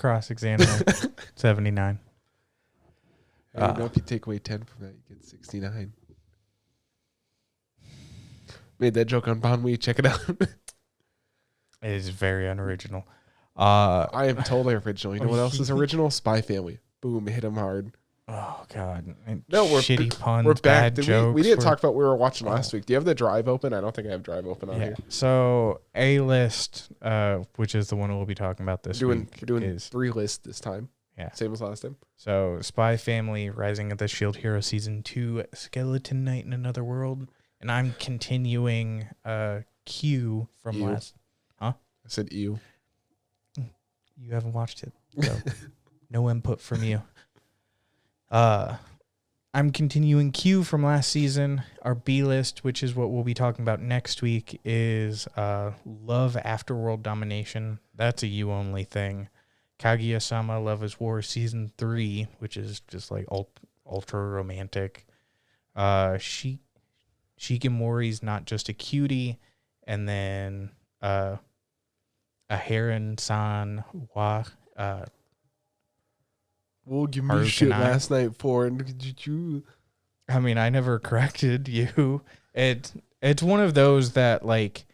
cross-examiner. 79. I don't know if you take away 10 from that, you get 69. Made that joke on Bonwee. Check it out. It is very unoriginal. I am totally original. You know what else is original? Spy Family. Boom, hit him hard. Oh, God. And No, shitty puns, we're back. bad Did jokes. we didn't talk about what we were watching last week. Do you have the drive open? I don't think I have drive open on here. So A-list, which is the one we'll be talking about this week. We're doing 3 lists this time. Yeah. Same as last time. So Spy Family, Rising of the Shield Hero Season 2, Skeleton Knight in Another World. And I'm continuing Q from last. Huh? I said ew. You haven't watched it. So no input from you. I'm continuing Q from last season. Our B list, which is what we'll be talking about next week, is Love After World Domination. That's a you only thing. Kaguya-sama Love is War Season 3, which is just like ultra romantic. Shikimori's Not Just a Cutie. And then a Heron-san wa Well, give me shit last night for it. I mean, I never corrected you. It's one of those that, like,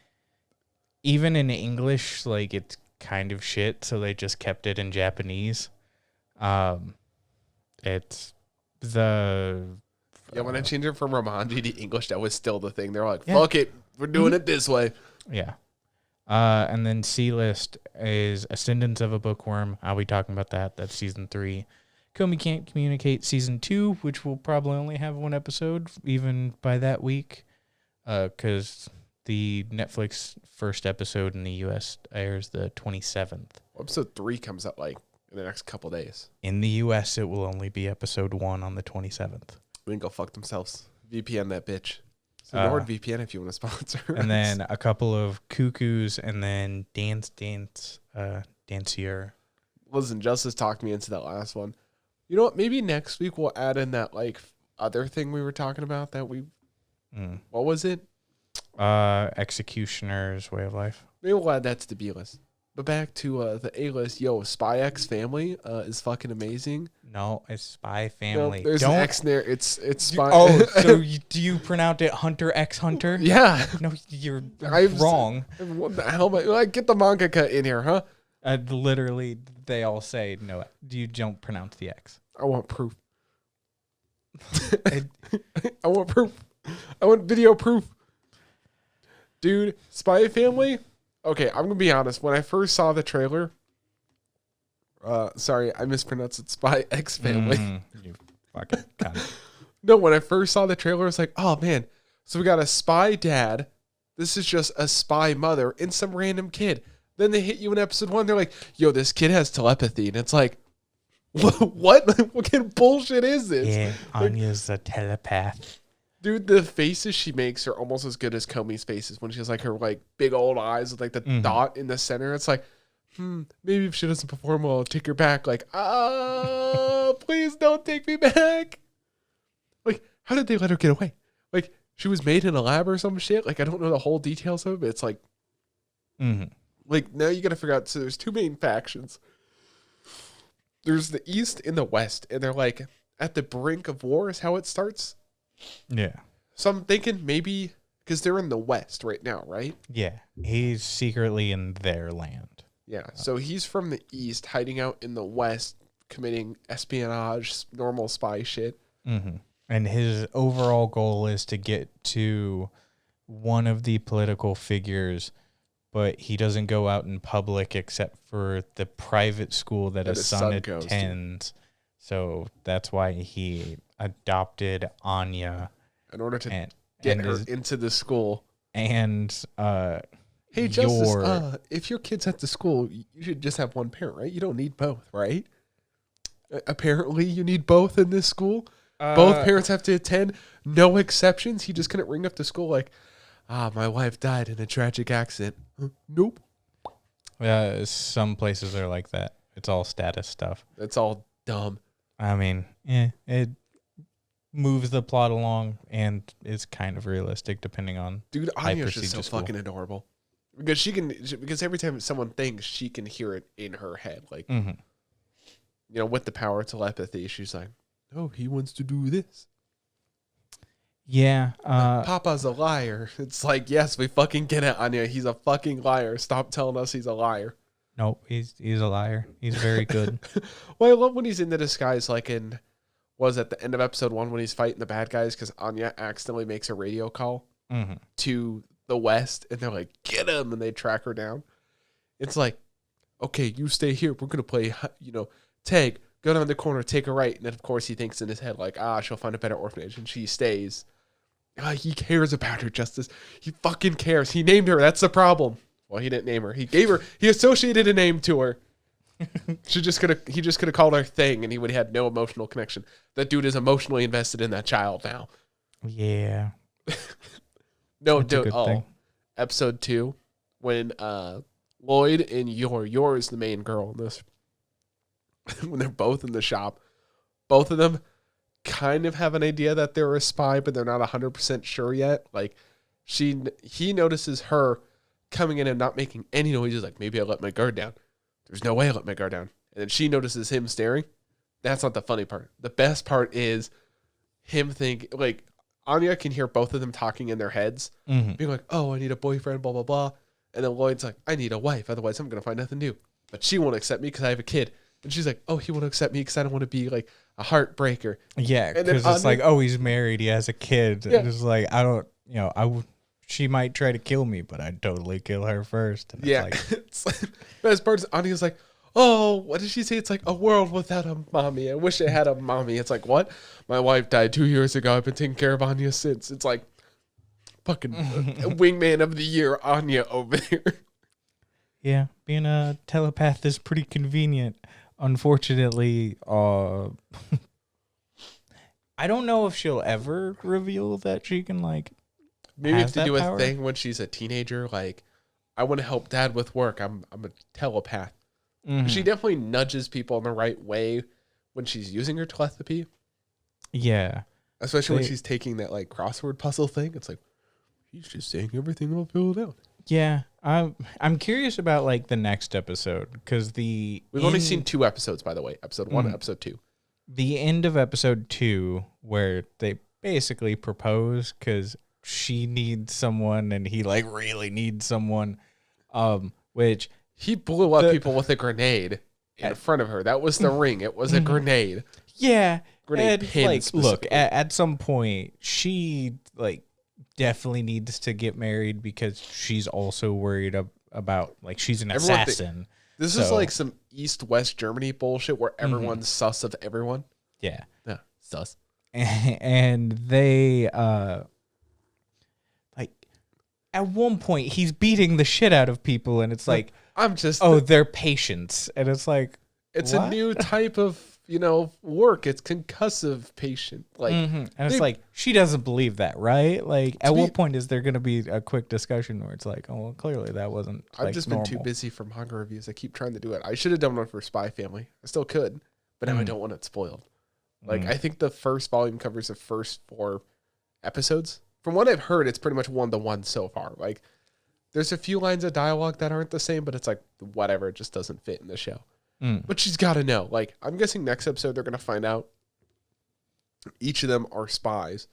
even in English, like, it's kind of shit, so they just kept it in Japanese. It's the... Yeah, when I changed it from Romanji to English, that was still the thing. They're like, fuck it, we're doing it this way. Yeah. And then C-list is Ascendance of a Bookworm. I'll be talking about that. That's Season 3. Komi Can't Communicate Season 2, which will probably only have 1 episode, even by that week, because the Netflix first episode in the U.S. airs the 27th. Episode 3 comes out, like, in the next couple days. In the U.S., it will only be Episode 1 on the 27th. We can go fuck themselves. VPN that bitch. So NordVPN if you want to sponsor. And then a couple of Cuckoos, and then Dancier. Listen, Justice talked me into that last one. You know what? Maybe next week we'll add in that, like, other thing we were talking about that we... What was it? Executioner's Way of Life. Maybe we'll add that to the B list. But back to the A list. Yo, Spy X Family is fucking amazing. No, it's Spy Family. No, there's an X there. It's Spy. Oh, so do you pronounce it Hunter X Hunter? Yeah. No, you're wrong. What the hell? Like, get the mangaka in here, huh? Literally, they all say no. You don't pronounce the X. I want proof. I want proof. I want video proof. Dude, Spy Family. Okay, I'm gonna be honest. When I first saw the trailer, sorry, I mispronounced it. Spy X Family. You fucking cunt. No, when I first saw the trailer, I was like, oh man. So we got a spy dad. This is just a spy mother and some random kid. Then they hit you in episode 1. They're like, yo, this kid has telepathy. And it's like, what? What kind of bullshit is this? Yeah, Anya's a telepath. Dude, the faces she makes are almost as good as Komi's faces when she has like her like big old eyes with like the dot in the center. It's like, maybe if she doesn't perform well, I'll take her back. Like, please don't take me back. Like, how did they let her get away? Like, she was made in a lab or some shit. Like, I don't know the whole details of it, but it's like, like, now you got to figure out. So there's 2 main factions. There's the East and the West, and they're like at the brink of war is how it starts. Yeah. So I'm thinking maybe because they're in the West right now, right? Yeah. He's secretly in their land. Yeah. So he's from the East, hiding out in the West, committing espionage, normal spy shit. And his overall goal is to get to one of the political figures, but he doesn't go out in public except for the private school that his son attends. So that's why he adopted Anya in order to get her into the school. And hey, Justice, if your kid's at the school, you should just have one parent, right? You don't need both, right? Apparently, you need both in this school. Both parents have to attend, no exceptions. He just couldn't ring up the school like, my wife died in a tragic accident. Nope. Yeah, some places are like that. It's all status stuff. It's all dumb. I mean, it moves the plot along and is kind of realistic depending on. Dude, Anya's just so fucking adorable because because every time someone thinks, she can hear it in her head. Like, with the power of telepathy, she's like, no, he wants to do this. Yeah. Papa's a liar. It's like, yes, we fucking get it, Anya. He's a fucking liar. Stop telling us he's a liar. Nope, he's a liar. He's very good. Well, I love when he's in the disguise, like at the end of episode 1 when he's fighting the bad guys because Anya accidentally makes a radio call to the West, and they're like, get him, and they track her down. It's like, okay, you stay here. We're going to play, tag. Go down the corner, take a right. And then, of course, he thinks in his head, like, she'll find a better orphanage. And she stays. He cares about her, Justus. He fucking cares. He named her. That's the problem. Well, he didn't name her. He associated a name to her. He just could have called her Thing, and he would have had no emotional connection. That dude is emotionally invested in that child now. Yeah. No, dude. Episode 2, when Lloyd and Yor is the main girl in this. When they're both in the shop, both of them kind of have an idea that they're a spy, but they're not 100% sure yet. Like, he notices her coming in and not making any noises. Like, maybe I let my guard down. There's no way I let my guard down. And then she notices him staring. That's not the funny part. The best part is him thinking, like, Anya can hear both of them talking in their heads, being like, oh, I need a boyfriend, blah, blah, blah. And then Lloyd's like, I need a wife. Otherwise, I'm going to find nothing new. But she won't accept me because I have a kid. And she's like, oh, he won't accept me because I don't want to be like a heartbreaker. Yeah, because it's like, oh, he's married. He has a kid. Yeah. And it's like, I don't, she might try to kill me, but I'd totally kill her first. And it's like, best part is Anya's like, oh, what did she say? It's like a world without a mommy. I wish I had a mommy. It's like, what? My wife died 2 years ago. I've been taking care of Anya since. It's like fucking wingman of the year, Anya over there. Yeah, being a telepath is pretty convenient. Unfortunately, I don't know if she'll ever reveal that she can, like, maybe if they do a thing when she's a teenager, like, I want to help Dad with work. I'm a telepath. She definitely nudges people in the right way when she's using her telepathy. Yeah. Especially when she's taking that, like, crossword puzzle thing. It's like, he's just saying everything will fill it out. Yeah. I'm curious about, like, the next episode, because we've only seen 2 episodes, by the way. Episode 1 and episode 2. The end of episode 2, where they basically propose because she needs someone and he, like, really needs someone, which... He blew up people with a grenade in front of her. That was the ring. It was a grenade. Yeah. Grenade pin, like, look, at some point, she, like, definitely needs to get married because she's also worried about, like, she's an assassin. This is like some East-West Germany bullshit where everyone's sus of everyone. Yeah. Yeah, sus. And they, like, at one point, he's beating the shit out of people, and it's like... they're patients. And it's like, it's what? A new type of, work. It's concussive patient. Like, and it's like, she doesn't believe that, right? Like, at what point is there going to be a quick discussion where it's like, oh, well, clearly that wasn't, I've just been too busy for manga reviews. I keep trying to do it. I should have done one for Spy Family. I still could, but now I don't want it spoiled. Like, I think the first volume covers the first 4 episodes. From what I've heard, it's pretty much 1-to-1 so far. Like, there's a few lines of dialogue that aren't the same, but it's like, whatever, it just doesn't fit in the show. But she's got to know. Like, I'm guessing next episode they're going to find out each of them are spies.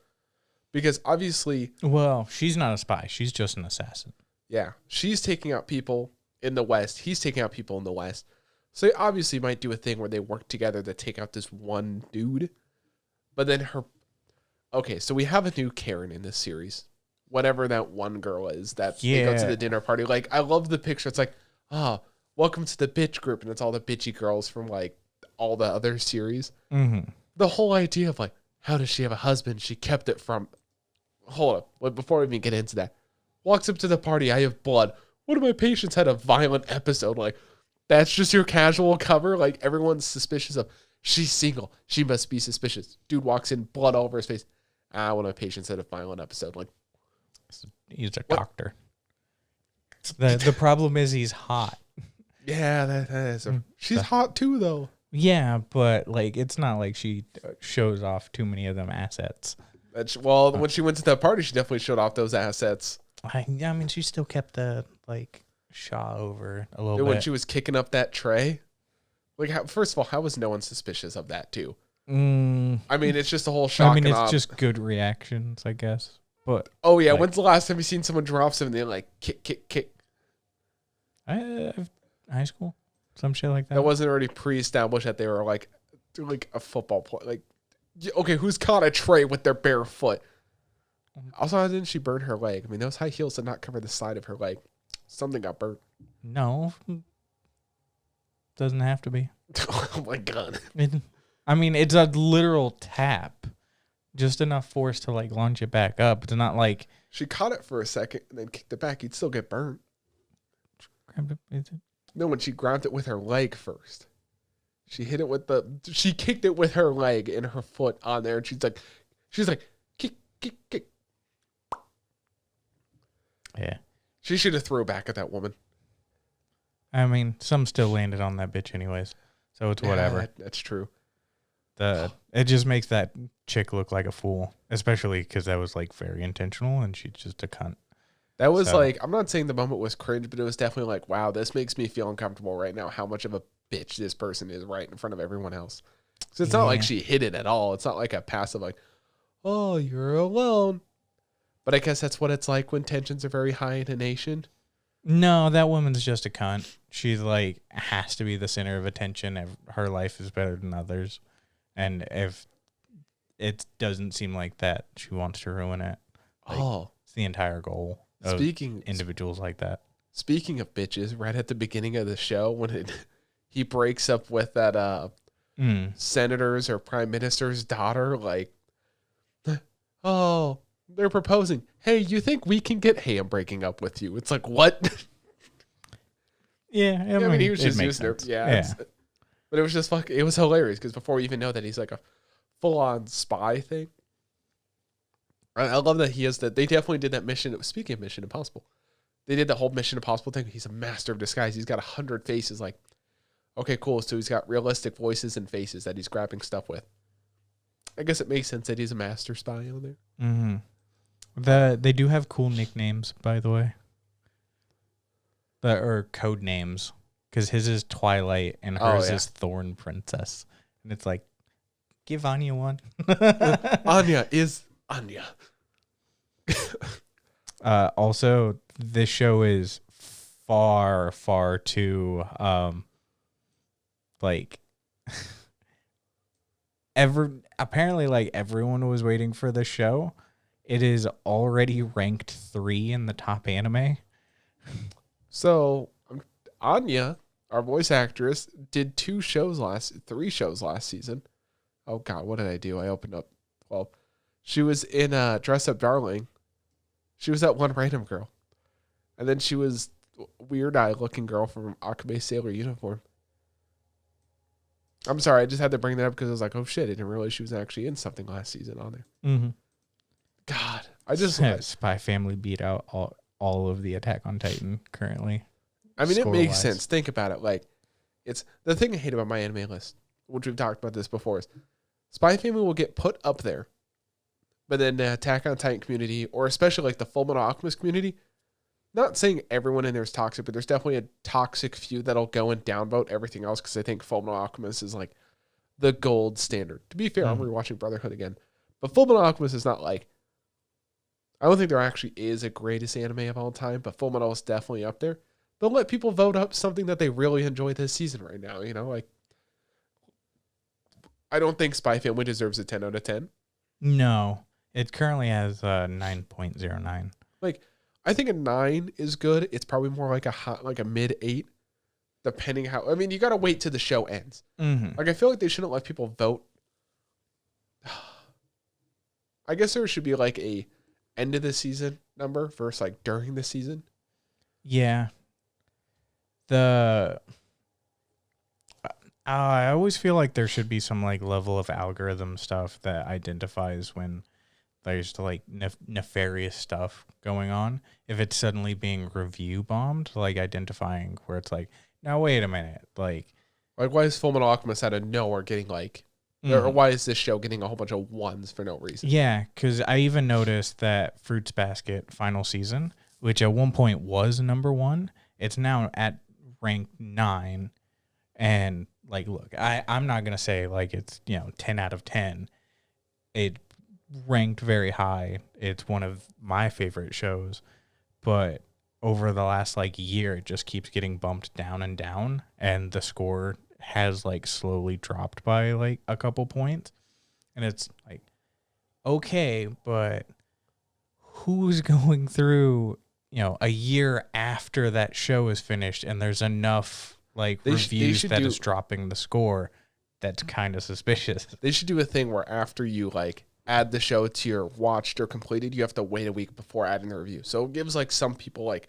Because obviously... Well, she's not a spy. She's just an assassin. Yeah. She's taking out people in the West. He's taking out people in the West. So they obviously might do a thing where they work together to take out this one dude. But then her... Okay, so we have a new Karen in this series. Whatever that one girl is that they go to the dinner party. Like, I love the picture. It's like, welcome to the bitch group. And it's all the bitchy girls from, like, all the other series. The whole idea of, like, how does she have a husband? She kept it from... Hold up. But before we even get into that. Walks up to the party. I have blood. One of my patients had a violent episode. Like, that's just your casual cover? Like, everyone's suspicious of... She's single. She must be suspicious. Dude walks in, blood all over his face. One of my patients had a violent episode. Like, he's a doctor. The problem is he's hot. Yeah, that is. She's hot too, though. Yeah, but like it's not like she shows off too many of them assets. When she went to that party, she definitely showed off those assets. I mean, she still kept the like Shaw over a little bit. When she was kicking up that tray, Like, first of all, how was no one suspicious of that too? Mm, I mean, it's just a whole shock. I mean, and it's awe. just good reactions, I guess. But Oh yeah, like, when's the last time you seen someone drop something and they're like kick? high school, some shit like that. That wasn't already pre-established that they were like a football player. Like, okay, who's caught a tray with their bare foot? Also, how didn't she burn her leg? I mean, those high heels did not cover the side of her leg. Something got burnt. No, doesn't have to be. Oh my god. I mean, it's a literal tap. Just enough force to like launch it back up. It's not like She caught it for a second and then kicked it back. You'd still get burnt. No, when she grabbed it with her leg first. She kicked it with her leg and her foot on there. And she's like, kick. Yeah. She should have threw back at that woman. I mean, some still landed on that bitch anyways. So it's whatever. Yeah, that's true. It just makes that chick look like a fool, especially because that was like very intentional and she's just a cunt. That was like, I'm not saying the moment was cringe, but it was definitely like, wow, this makes me feel uncomfortable right now. How much of a bitch this person is right in front of everyone else. So it's not like she hid it at all. It's not like a passive like, oh, you're alone. But I guess that's what it's like when tensions are very high in a nation. No, that woman's just a cunt. She's like has to be the center of attention. Her life is better than others. And if it doesn't seem like that, she wants to ruin it. Like, it's the entire goal of individuals like that. Speaking of bitches, right at the beginning of the show, when he breaks up with that senator's or prime minister's daughter, like, oh, they're proposing. Hey, you think we can get? Hey, I'm breaking up with you. It's like, what? Yeah, I mean, he was just using her. Yeah. But it was just it was hilarious because before we even know that he's like a full-on spy thing. I love that he has that. They definitely did that mission. Speaking of Mission Impossible, they did the whole Mission Impossible thing. He's a master of disguise. He's got 100 faces. Like, okay, cool. So he's got realistic voices and faces that he's grabbing stuff with. I guess it makes sense that he's a master spy on there. Mm-hmm. They do have cool nicknames, by the way. Or code names. Because his is Twilight and hers is Thorn Princess. And it's like, give Anya one. Anya is Anya. Also, this show is far, far too, apparently, like, everyone was waiting for this show. It is already ranked 3 in the top anime. So, Anya, our voice actress, did 3 shows last season. Oh God, what did I do? I opened up. Well, she was in Dress Up Darling. She was that one random girl. And then she was Weird Eye looking girl from Akame Sailor Uniform. I'm sorry, I just had to bring that up because I was like, oh shit, I didn't realize she was actually in something last season on there. Mm-hmm. God, I just Spy Family beat out all of the Attack on Titan currently. I mean, it makes sense. Think about it. Like, it's the thing I hate about my anime list, which we've talked about this before, is Spy Family will get put up there, but then the Attack on Titan community, or especially like the Fullmetal Alchemist community, not saying everyone in there is toxic, but there's definitely a toxic few that'll go and downvote everything else because I think Fullmetal Alchemist is like the gold standard. To be fair, I'm rewatching Brotherhood again, but Fullmetal Alchemist is not like, I don't think there actually is a greatest anime of all time, but Fullmetal is definitely up there. They'll let people vote up something that they really enjoy this season right now. You know, like, I don't think Spy Family deserves a 10 out of 10. No, it currently has 9.09. Like, I think a 9 is good. It's probably more like a mid 8, depending how. I mean, you got to wait till the show ends. Mm-hmm. Like, I feel like they shouldn't let people vote. I guess there should be like a end of the season number versus like during the season. Yeah. I always feel like there should be some like level of algorithm stuff that identifies when there's like nefarious stuff going on. If it's suddenly being review bombed, like identifying where it's like, now wait a minute, like why is Fullmetal Alchemist out of nowhere getting like, or why is this show getting a whole bunch of 1s for no reason? Yeah, because I even noticed that Fruits Basket final season, which at one point was number 1, it's now at rank 9, and like, look, I'm not gonna say like it's 10 out of 10. It ranked very high. It's one of my favorite shows, but over the last like year, it just keeps getting bumped down and down, and the score has like slowly dropped by like a couple points, and it's like, okay, but who's going through a year after that show is finished and there's enough like reviews that is dropping the score? That's kind of suspicious. They should do a thing where after you like add the show to your watched or completed, you have to wait a week before adding the review. So it gives like some people like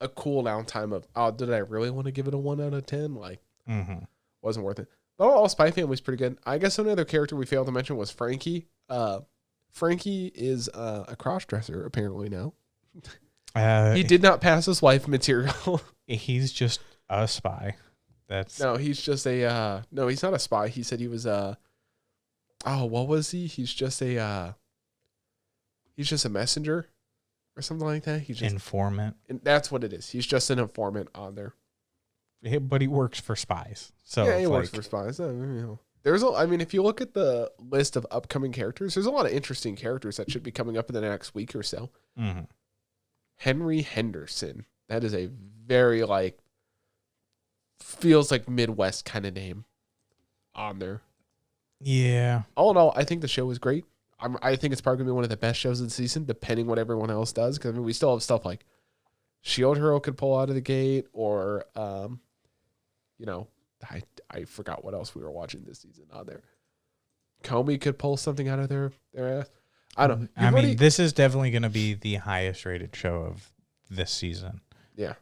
a cool down time of, oh, did I really want to give it a 1 out of 10? Like, wasn't worth it. But all Spy Family's pretty good. I guess another character we failed to mention was Frankie. Frankie is a cross-dresser apparently now. He did not pass his wife material. He's just a spy. He's just a no, he's not a spy. He said he was what was he? He's just a messenger or something like that. He's just informant. And that's what it is. He's just an informant on there. But he works for spies. So yeah, he works for spies. If you look at the list of upcoming characters, there's a lot of interesting characters that should be coming up in the next week or so. Mm-hmm. Henry Henderson. That is a very like feels like Midwest kind of name on there. Yeah. All in all, I think the show is great. I think it's probably going to be one of the best shows of the season, depending what everyone else does. Because we still have stuff like Shield Hero could pull out of the gate, or I forgot what else we were watching this season on there. Comey could pull something out of their ass. I don't know. This is definitely going to be the highest rated show of this season. Yeah.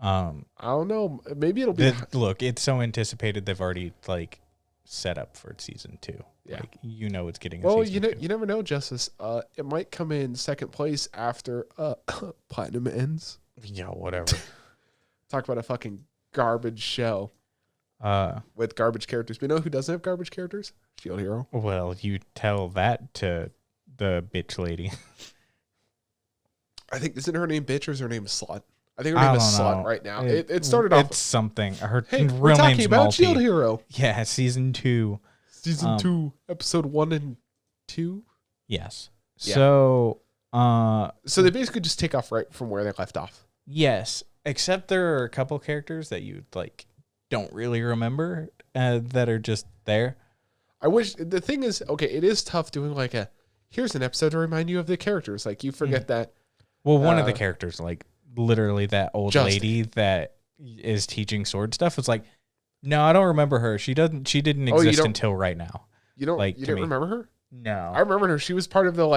I don't know. Maybe it'll be. Look, it's so anticipated. They've already like set up for season 2. Yeah. Like, it's getting. Well, you never know, Justice. It might come in second place after Platinum ends. Yeah, whatever. Talk about a fucking garbage show. With garbage characters. We know who doesn't have garbage characters? Shield Hero. Well, you tell that to the bitch lady. I think, isn't her name Bitch or is her name Slut? I think her name is Slut right now. It started off. It's something. Her real we're talking name's about Malty. Shield Hero. Yeah, season 2. Season 2, episode 1 and 2. Yes. Yeah. So they basically just take off right from where they left off. Yes, except there are a couple characters that you like don't really remember that are just there. I wish the thing is, okay, it is tough doing like here's an episode to remind you of the characters. Like you forget that. Well, one of the characters, like literally that old lady that is teaching sword stuff, it's like, no, I don't remember her. She didn't exist until right now. You don't like you didn't remember her? No. I remember her. She was part of the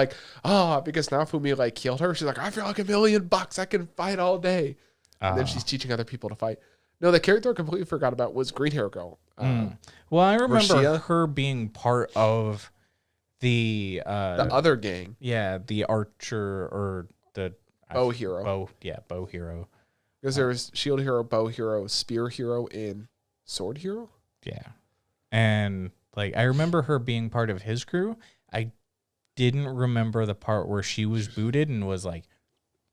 because Nafumi like killed her. She's like, I feel like $1 million. I can fight all day. And then she's teaching other people to fight. No, the character I completely forgot about was Green Hair Girl. Well, I remember her being part of the other gang. Yeah, the archer or the bow hero. Bow hero. Because there was Shield Hero, Bow Hero, Spear Hero, and Sword Hero. Yeah. And like I remember her being part of his crew. I didn't remember the part where she was booted and was like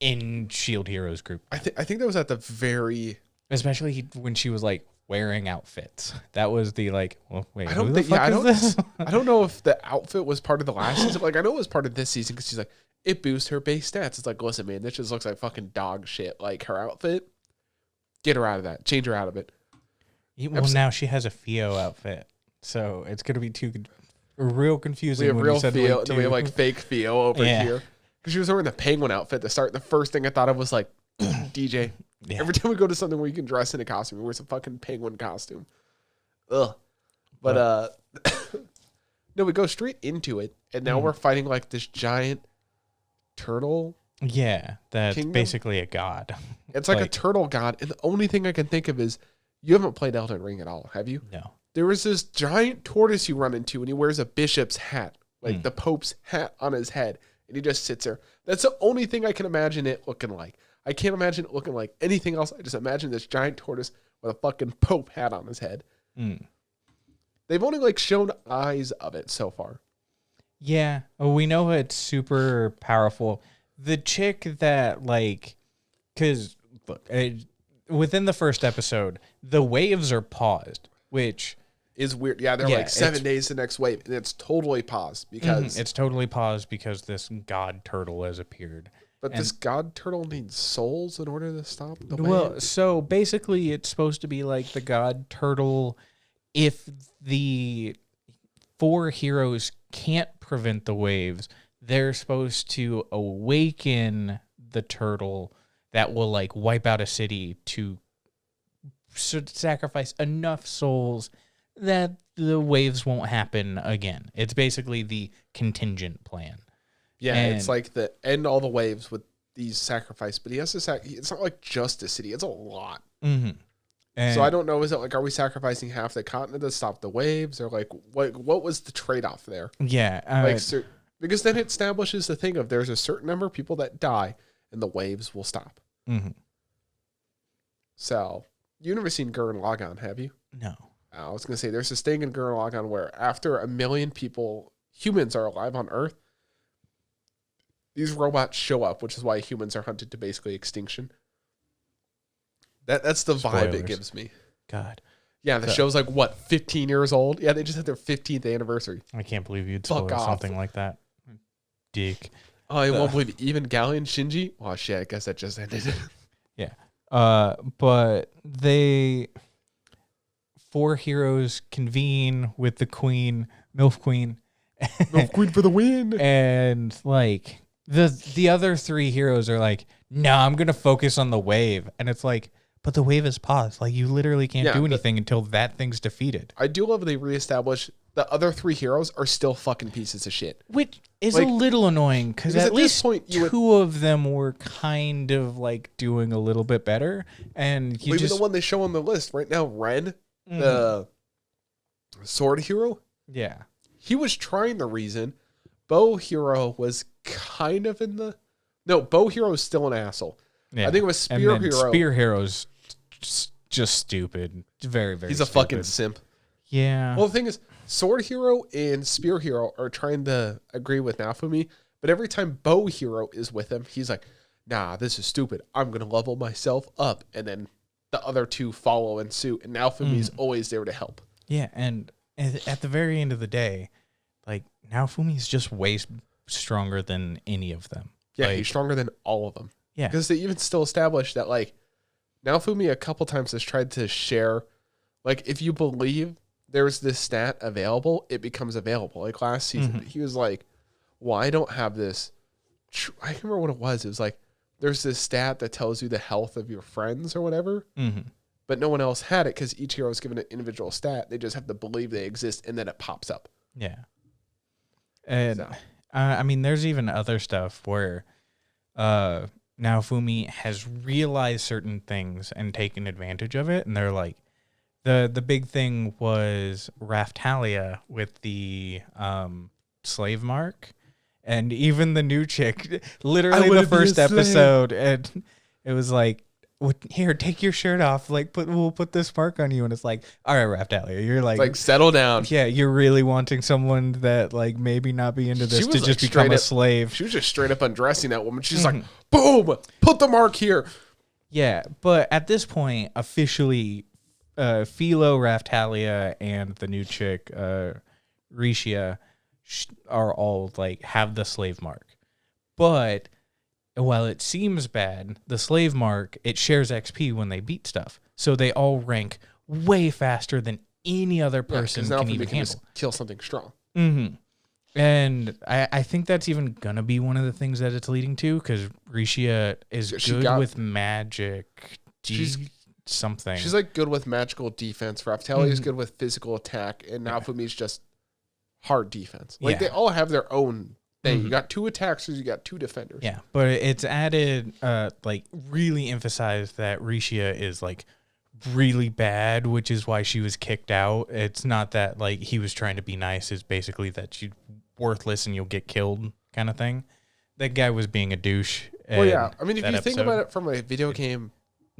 in Shield Hero's group. I think that was at the very, especially when she was like wearing outfits. That was the like. Well, wait. I don't know if the outfit was part of the last season. Like I know it was part of this season because she's like it boosts her base stats. It's like, listen, man, this just looks like fucking dog shit. Like her outfit, get her out of that. Change her out of it. Well, now she has a Theo outfit, so it's gonna be real confusing. We have real Theo, then we have like fake Theo over here. Because she was wearing the penguin outfit to start. The first thing I thought of was like DJ. Yeah. Every time we go to something where you can dress in a costume, we wear some fucking penguin costume. Ugh. But no, we go straight into it, and now we're fighting like this giant turtle. Yeah, that's kingdom? Basically a god. It's like a turtle god, and the only thing I can think of is you haven't played Elden Ring at all, have you? No. There was this giant tortoise you run into, and he wears a bishop's hat, like the Pope's hat on his head, and he just sits there. That's the only thing I can imagine it looking like. I can't imagine it looking like anything else. I just imagine this giant tortoise with a fucking Pope hat on his head. They've only like shown eyes of it so far. Yeah. Oh, we know it's super powerful. The chick that like, because look, within the first episode, the waves are paused, which is weird. Yeah, they're like 7 days the next wave, and it's totally paused because it's totally paused because this god turtle has appeared. But this god turtle needs souls in order to stop the wave. Well, so basically, it's supposed to be like the god turtle. If the 4 heroes can't prevent the waves, they're supposed to awaken the turtle that will like wipe out a city to sacrifice enough souls that the waves won't happen again. It's basically the contingent plan. Yeah, it's like the end all the waves with these sacrifice, but he has to it's not like just a city, it's a lot. Mm-hmm. So I don't know, is it like, are we sacrificing half the continent to stop the waves, or like what was the trade-off there? Yeah. Because then it establishes the thing of there's a certain number of people that die and the waves will stop. Mm-hmm. So you've never seen Gurren Lagann, have you? No. I was going to say there's this thing in Gurren Lagann where after 1 million people, humans are alive on Earth, these robots show up, which is why humans are hunted to basically extinction. That's the vibe it gives me. God. Yeah, the show's like, what, 15 years old? Yeah, they just had their 15th anniversary. I can't believe you'd spoil something like that. Dick. Oh, I won't believe it. Even Galleon Shinji? Oh, shit, I guess that just ended. Yeah. But 4 heroes convene with the queen, MILF Queen. MILF Queen for the win. And, like, the other 3 heroes are like, no, I'm going to focus on the wave. And it's like, but the wave is paused. Like, you literally can't do anything until that thing's defeated. I do love they reestablish the other 3 heroes are still fucking pieces of shit. Which is a little annoying, because at least point, 2 of them were kind of, like, doing a little bit better. And even the one they show on the list right now, Ren, the sword hero. Yeah. He was trying the reason. Bow hero was kind of in the... No, bow hero is still an asshole. Yeah. I think it was spear hero. Spear hero's just stupid. Very, very He's a fucking simp. Yeah. Well, the thing is, sword hero and spear hero are trying to agree with Naofumi, but every time bow hero is with him, he's like, nah, this is stupid. I'm going to level myself up. And then the other 2 follow in suit, and Naofumi's always there to help. Yeah, and at the very end of the day, like, Naofumi's just way stronger than any of them. Yeah, like, he's stronger than all of them. Yeah. Because they even still established that, like, Naofumi a couple times has tried to share, like, if you believe there's this stat available, it becomes available. Like, last season, he was like, well, I don't have this. I can't remember what it was. It was like, there's this stat that tells you the health of your friends or whatever. But no one else had it because each hero is given an individual stat. They just have to believe they exist, and then it pops up. Yeah. And, I mean, there's even other stuff where Naofumi has realized certain things and taken advantage of it, and they're like, the big thing was Raftalia with the slave mark, and even the new chick, literally the first episode, and it was like, here, take your shirt off. Like, we'll put this mark on you, and it's like, all right, Raftalia, you're like, settle down. Yeah, you're really wanting someone that like maybe not be into this to just become a slave. She was just straight up undressing that woman. She's like, boom, put the mark here. Yeah, but at this point, officially, Philo, Raftalia, and the new chick, Rishia, are all like have the slave mark, but while it seems bad, the slave mark, it shares XP when they beat stuff. So they all rank way faster than any other person can even handle. Just kill something strong. And I think that's even going to be one of the things that it's leading to, because Rishia is good with magic. Something. She's like good with magical defense. Raftalia is good with physical attack. And Naofumi's just hard defense. Like they all have their own thing. You got 2 attackers, you got 2 defenders. Yeah, but it's added, like, really emphasized that Rishia is, like, really bad, which is why she was kicked out. It's not that, like, he was trying to be nice. It's basically that she's worthless and you'll get killed kind of thing. That guy was being a douche. Well, yeah. I mean, if you think about it from a video game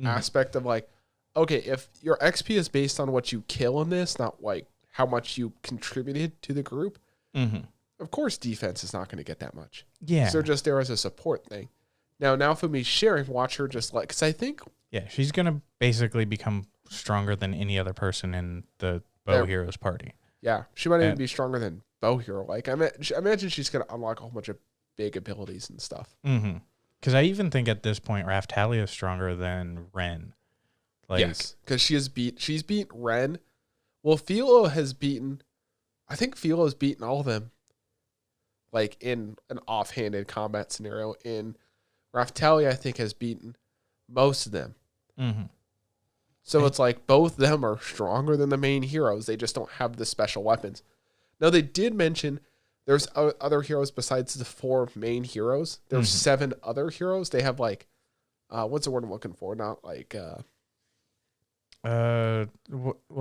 aspect of, like, okay, if your XP is based on what you kill in this, not, like, how much you contributed to the group, of course defense is not going to get that much. Yeah. So they're just there as a support thing. Now for me sharing, watch her just like, because I think... Yeah, she's going to basically become stronger than any other person in the Bow Hero's party. Yeah, she might even be stronger than Bow Hero. Like, I imagine she's going to unlock a whole bunch of big abilities and stuff. Mm-hmm. Because I even think at this point, Raftalia is stronger than Ren. Like, yes, because she's beat Ren. Well, Philo has beaten, I think Philo has beaten all of them, like, in an offhanded combat scenario. In Raftalia, I think, has beaten most of them. Mm-hmm. So it's like both of them are stronger than the main heroes. They just don't have the special weapons. Now, they did mention there's other heroes besides the 4 main heroes. There's 7 other heroes. They have like, what's the word I'm looking for? Not like, well,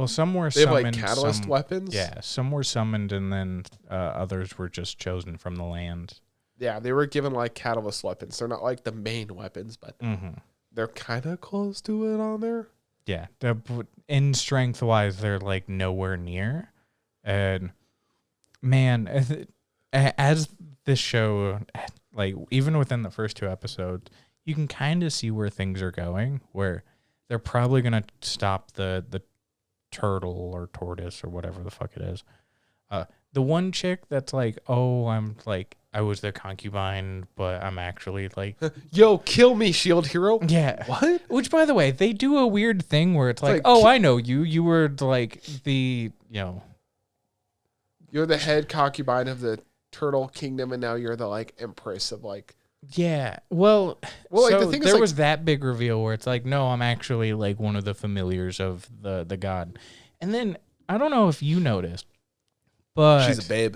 some were they have summoned. like catalyst weapons. Yeah, some were summoned, and then others were just chosen from the land. Yeah, they were given like catalyst weapons. They're not like the main weapons, but they're kind of close to it on there. Yeah, in strength wise, they're like nowhere near. And man, as this show, like even within the first 2 episodes, you can kind of see where things are going. Where they're probably gonna stop the turtle or tortoise or whatever the fuck it is. The one chick that's like, oh, I'm like, I was their concubine, but I'm actually like, yo, kill me, shield hero. Yeah. What? Which, by the way, they do a weird thing where it's like, oh, I know you. You were like the, you're the head concubine of the turtle kingdom, and now you're the like empress of like. Yeah. Well, like so the thing is, there like, was that big reveal where it's like, no, I'm actually like one of the familiars of the god. And then I don't know if you noticed, but she's a babe.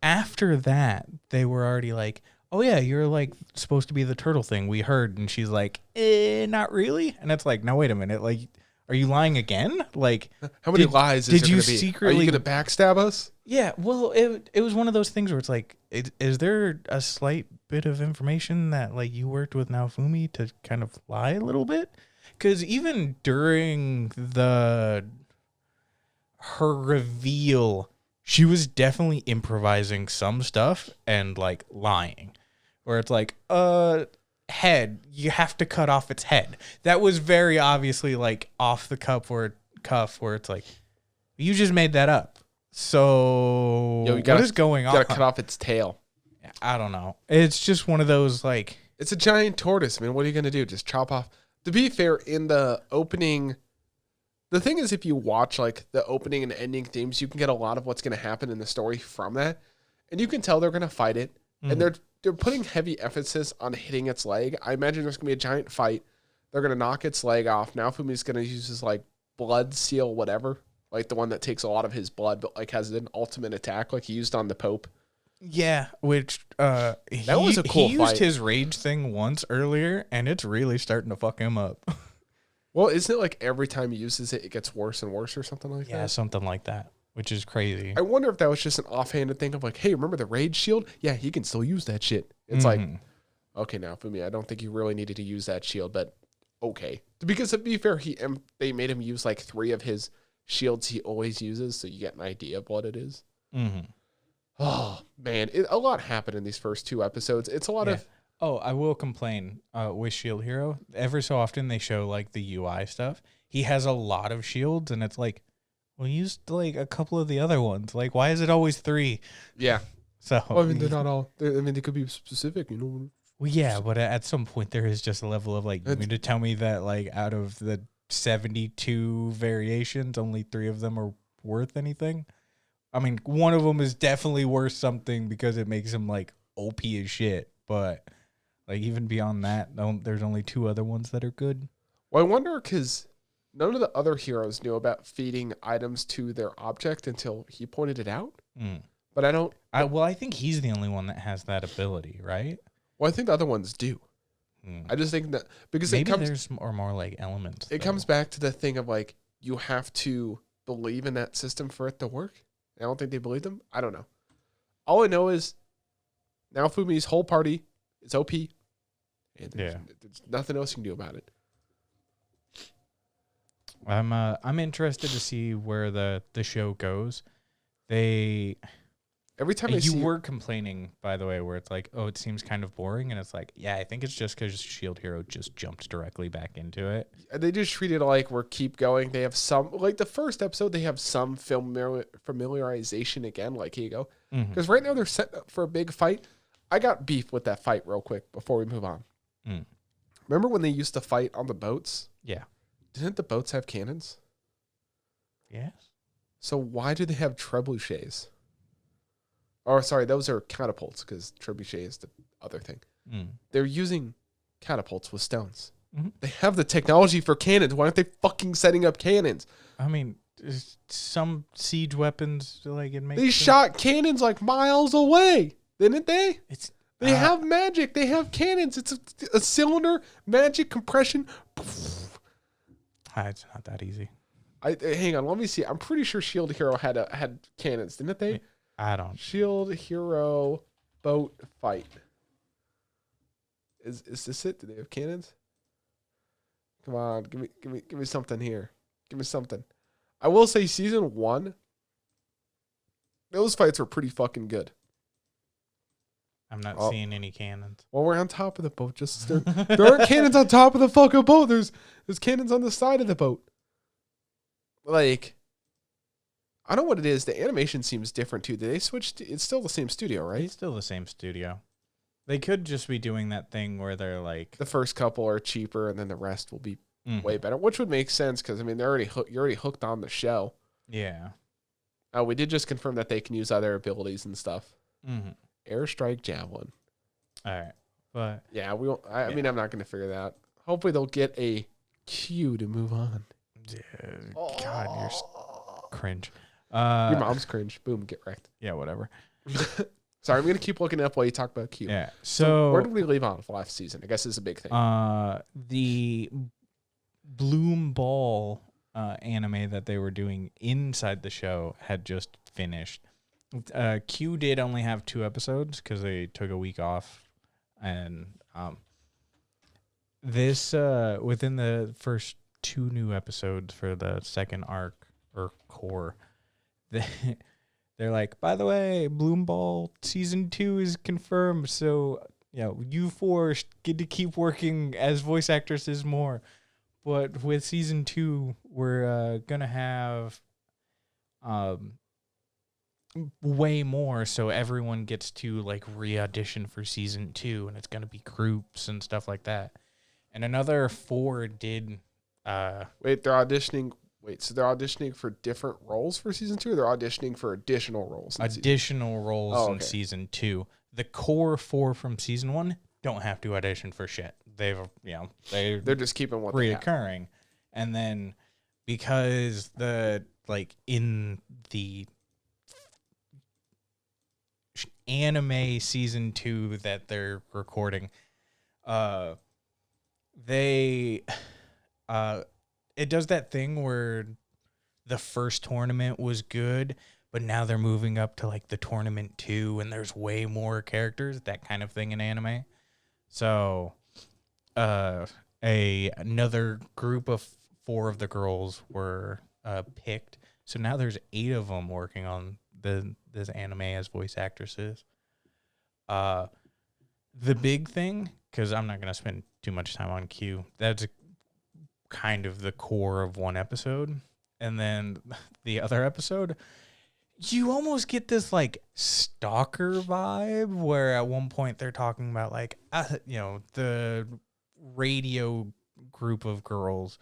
After that, they were already like, oh yeah, you're like supposed to be the turtle thing we heard. And she's like, not really. And it's like, no, wait a minute. Like, are you lying again? Like, how many lies is did there you gonna be? secretly? Are you going to backstab us? Yeah. Well, it was one of those things where it's like, is there a slight bit of information that like you worked with Naofumi to kind of lie a little bit? Because even during her reveal, she was definitely improvising some stuff and like lying, where it's like, head, you have to cut off its head. That was very obviously like off the cuff where it's like, you just made that up. So what is going on? You gotta cut off its tail. I don't know. It's just one of those like, it's a giant tortoise, man. What are you gonna do? Just chop off? To be fair, in the opening. The thing is, if you watch like the opening and ending themes, you can get a lot of what's going to happen in the story from that, and you can tell they're going to fight it, and they're putting heavy emphasis on hitting its leg. I imagine there's going to be a giant fight. They're going to knock its leg off. Now Fumi's going to use his like blood seal, whatever, like the one that takes a lot of his blood, but like has an ultimate attack, like he used on the Pope. Yeah, which that was a cool he fight. used his rage thing once earlier, and it's really starting to fuck him up. Well, isn't it like every time he uses it, it gets worse and worse or something like that? Yeah, something like that, which is crazy. I wonder if that was just an offhanded thing of like, hey, remember the rage shield? Yeah, he can still use that shit. It's like, okay, now for me, I don't think you really needed to use that shield, but okay. Because to be fair, they made him use like 3 of his shields he always uses, so you get an idea of what it is. Oh, man, a lot happened in these first 2 episodes. It's a lot of... Oh, I will complain with Shield Hero. Every so often they show like the UI stuff. He has a lot of shields, and it's like, well, use like a couple of the other ones. Like, why is it always 3? Yeah. So well, I mean, they're not all. They could be specific, you know. Well, yeah, but at some point there is just a level of like, you mean to tell me that like out of the 72 variations, only 3 of them are worth anything? I mean, one of them is definitely worth something because it makes him like OP as shit, but. Like, even beyond that, there's only 2 other ones that are good. Well, I wonder, because none of the other heroes knew about feeding items to their object until he pointed it out. But I don't... I think he's the only one that has that ability, right? Well, I think the other ones do. I just think that... Because maybe there's more like elements. It comes back to the thing of, like, you have to believe in that system for it to work. I don't think they believe them. I don't know. All I know is now Fumi's whole party... It's OP. And there's nothing else you can do about it. I'm interested to see where the show goes. They Every time I You see were complaining, by the way, where it's like, oh, it seems kind of boring. And it's like, yeah, I think it's just because Shield Hero just jumped directly back into it. they just treat it like we're keep going. They have some, like the first episode, they have some familiarization again. Like, here you go. Because right now they're set up for a big fight. I got beef with that fight real quick before we move on. Remember when they used to fight on the boats? Yeah. Didn't the boats have cannons? Yes. So why do they have trebuchets? Or sorry, those are catapults because trebuchet is the other thing. They're using catapults with stones. They have the technology for cannons. Why aren't they fucking setting up cannons? I mean, some siege weapons, like it makes They shot cannons like miles away, didn't they? They have magic. They have cannons. It's a cylinder, magic, compression. It's not that easy. Hang on, let me see. I'm pretty sure Shield Hero had cannons, didn't they? I don't. Shield Hero boat fight. Is this it? Do they have cannons? Come on, give me something here. Give me something. I will say season 1, those fights were pretty fucking good. I'm not seeing any cannons. Well, we're on top of the boat. Just there aren't cannons on top of the fucking boat. There's cannons on the side of the boat. Like, I don't know what it is. The animation seems different too. Did they switch? It's still the same studio, right? It's still the same studio. They could just be doing that thing where they're like, the first couple are cheaper, and then the rest will be way better, which would make sense because I mean you're already hooked on the show. Yeah. Oh, we did just confirm that they can use other abilities and stuff. Airstrike Javelin. All right, but yeah, we won't. I mean, I'm not going to figure that out. Hopefully, they'll get a cue to move on. God, you're cringe. Your mom's cringe. Boom, get wrecked. Yeah, whatever. Sorry, I'm going to keep looking up while you talk about Q. Yeah. So where did we leave off last season? I guess this is a big thing. The Bloom Ball anime that they were doing inside the show had just finished. Q did only have 2 episodes because they took a week off, and this within the first 2 new episodes for the second arc or core, they're like, by the way, Bloom Ball season 2 is confirmed, so you 4 get to keep working as voice actresses more, but with season 2 we're gonna have way more, so everyone gets to like re-audition for season 2, and it's gonna be groups and stuff like that. And another 4 did Wait, they're auditioning. So they're auditioning for different roles for season 2, or they're auditioning for additional roles? In season 2. The core 4 from season 1 don't have to audition for shit. They're just keeping what reoccurring. And then because in the anime season 2 that they're recording, it does that thing where the first tournament was good, but now they're moving up to like the tournament 2 and there's way more characters, that kind of thing in anime. So another group of 4 of the girls were picked. So now there's 8 of them working on this anime as voice actresses. The big thing, because I'm not going to spend too much time on Q, that's kind of the core of one episode. And then the other episode, you almost get this like stalker vibe where at one point they're talking about like, the radio group of girls.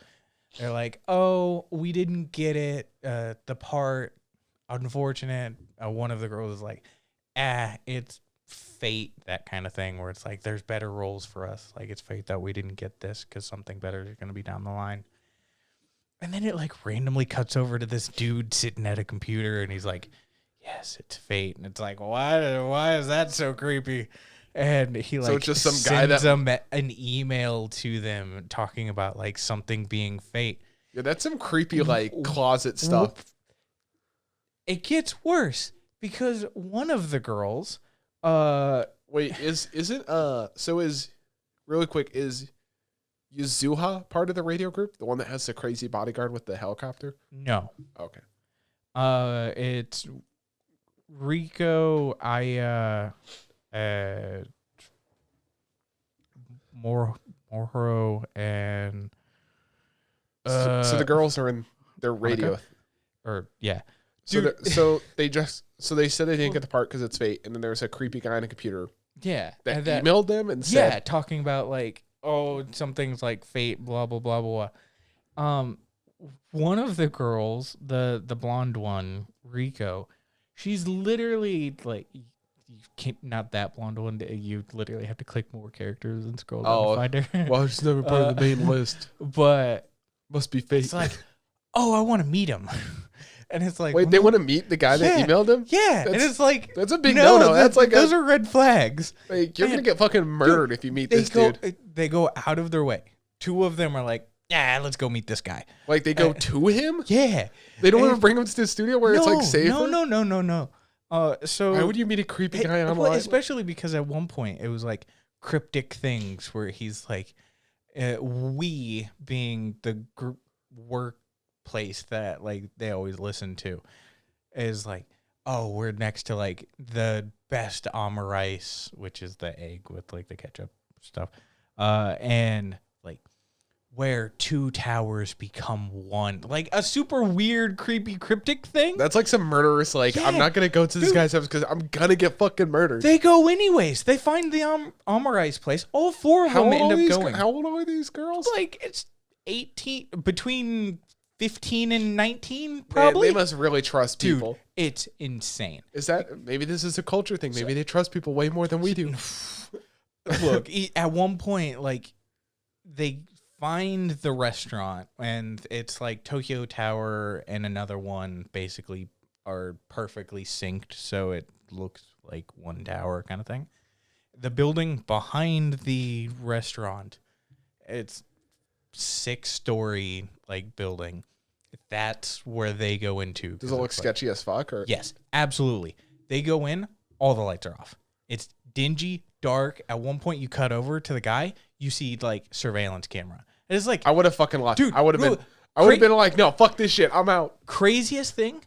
They're like, oh, we didn't get it. The part, unfortunate. One of the girls is like, it's fate, that kind of thing, where it's like, there's better roles for us. Like, it's fate that we didn't get this because something better is going to be down the line. And then it like randomly cuts over to this dude sitting at a computer, and he's like, yes, it's fate. And it's like, why is that so creepy? And he like, so it's just some guy sends them an email to them talking about like something being fate. Yeah, that's some creepy like closet stuff. It gets worse because one of the girls, wait, is Yuzuha part of the radio group? The one that has the crazy bodyguard with the helicopter? No. Okay. It's Rico, Morro, and So the girls are in their radio. Yeah. So they said they didn't get the part because it's fate, and then there's a creepy guy on a computer. Yeah, that emailed them and said, talking about like, oh, something's like fate, blah blah blah blah. One of the girls, the blonde one, Rico, she's literally like, you can't, not that blonde one. You literally have to click more characters and scroll down to find her. Well, she's never part of the main list, but must be fate. It's like, oh, I want to meet him. And it's like, wait, they want to meet the guy that emailed him? Yeah. And it's like, that's a big no-no. That's like, those are red flags. Like, you're going to get fucking murdered if you meet this dude. They go out of their way. Two of them are like, yeah, let's go meet this guy. Like, they go to him? Yeah. They don't want to bring him to the studio where it's like safer? No. So why would you meet a creepy guy online? Well, especially because at one point it was like cryptic things where he's like, we being the workplace that like they always listen to, is like, oh, we're next to like the best omerice, which is the egg with like the ketchup stuff, and like where two towers become one, like a super weird, creepy, cryptic thing. That's like some murderous, like, I'm not going to go to this guy's house because I'm going to get fucking murdered. They go anyways. They find the omerice place. All four of them end up going. How old are these girls? Like, it's 18, between 15 and 19, probably. Man, they must really trust people. Dude, it's insane. Is that, maybe this is a culture thing. Maybe they trust people way more than we do. Look, at one point, like, they find the restaurant, and it's like Tokyo Tower and another one basically are perfectly synced, so it looks like one tower kind of thing. The building behind the restaurant, it's 6-story like building. That's where they go into. Does it look sketchy as fuck? Or? Yes, absolutely. They go in, all the lights are off. It's dingy, dark. At one point, you cut over to the guy, you see like surveillance camera. It's like, I would have fucking lost. Dude, I would have been like, no, fuck this shit. I'm out. Craziest thing,